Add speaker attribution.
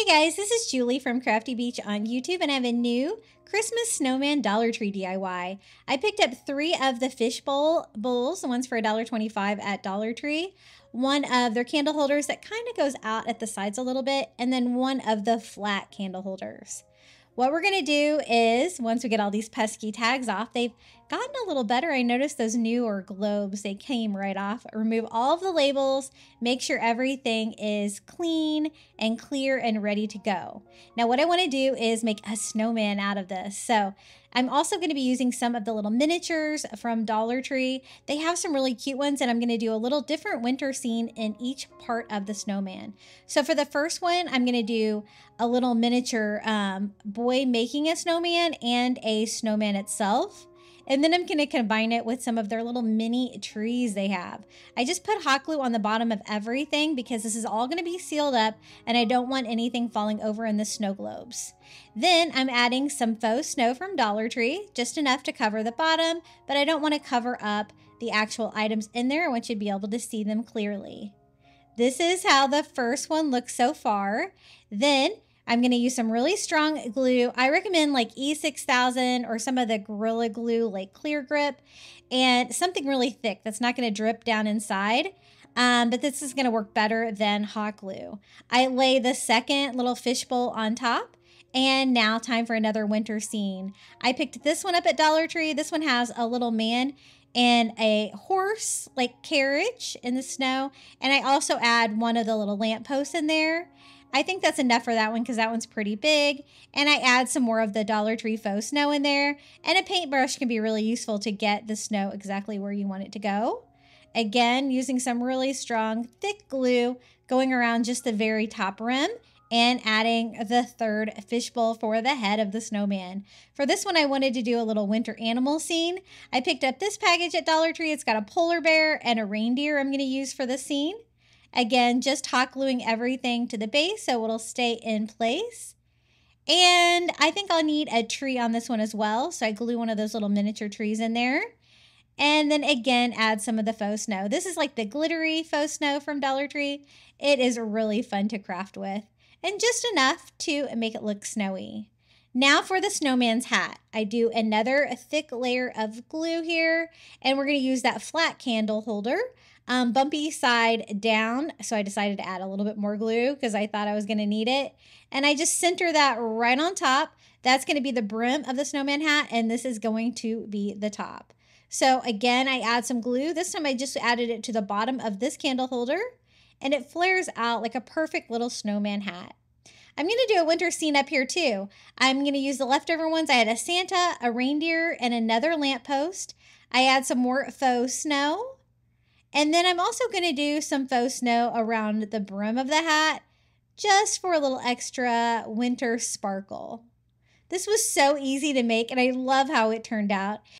Speaker 1: Hey guys, this is Julie from Crafty Beach on YouTube, and I have a new Christmas snowman Dollar Tree DIY. I picked up 3 of the fishbowl bowls, the ones for $1.25 at Dollar Tree, one of their candle holders that kind of goes out at the sides a little bit, and then one of the flat candle holders. What we're going to do is, once we get all these pesky tags off, they've gotten a little better. I noticed those newer globes, they came right off. Remove all of the labels, make sure everything is clean and clear and ready to go. Now what I want to do is make a snowman out of this. So I'm also going to be using some of the little miniatures from Dollar Tree. They have some really cute ones, and I'm going to do a little different winter scene in each part of the snowman. So for the first one, I'm going to do a little miniature boy making a snowman and a snowman itself. And then I'm going to combine it with some of their little mini trees they have. I just put hot glue on the bottom of everything because this is all going to be sealed up and I don't want anything falling over in the snow globes. Then I'm adding some faux snow from Dollar Tree, just enough to cover the bottom, but I don't want to cover up the actual items in there. I want you to be able to see them clearly. This is how the first one looks so far. Then I'm going to use some really strong glue. I recommend like E6000 or some of the Gorilla Glue, like Clear Grip, and something really thick that's not going to drip down inside. But this is going to work better than hot glue. I lay the second little fishbowl on top. And now time for another winter scene. I picked this one up at Dollar Tree. This one has a little man and a horse like carriage in the snow. And I also add one of the little lampposts in there. I think that's enough for that one because that one's pretty big. And I add some more of the Dollar Tree faux snow in there. And a paintbrush can be really useful to get the snow exactly where you want it to go. Again, using some really strong, thick glue going around just the very top rim and adding the third fishbowl for the head of the snowman. For this one, I wanted to do a little winter animal scene. I picked up this package at Dollar Tree. It's got a polar bear and a reindeer I'm going to use for the scene. Again, just hot gluing everything to the base so it'll stay in place. And I think I'll need a tree on this one as well. So I glue one of those little miniature trees in there. And then again, add some of the faux snow. This is like the glittery faux snow from Dollar Tree. It is really fun to craft with. And just enough to make it look snowy. Now for the snowman's hat. I do another thick layer of glue here. And we're going to use that flat candle holder. Bumpy side down, so I decided to add a little bit more glue because I thought I was going to need it. And I just center that right on top. That's going to be the brim of the snowman hat, and this is going to be the top. So again, I add some glue. This time I just added it to the bottom of this candle holder, and it flares out like a perfect little snowman hat. I'm going to do a winter scene up here too. I'm going to use the leftover ones. I had a Santa, a reindeer, and another lamppost. I add some more faux snow. And then I'm also going to do some faux snow around the brim of the hat just for a little extra winter sparkle. This was so easy to make and I love how it turned out.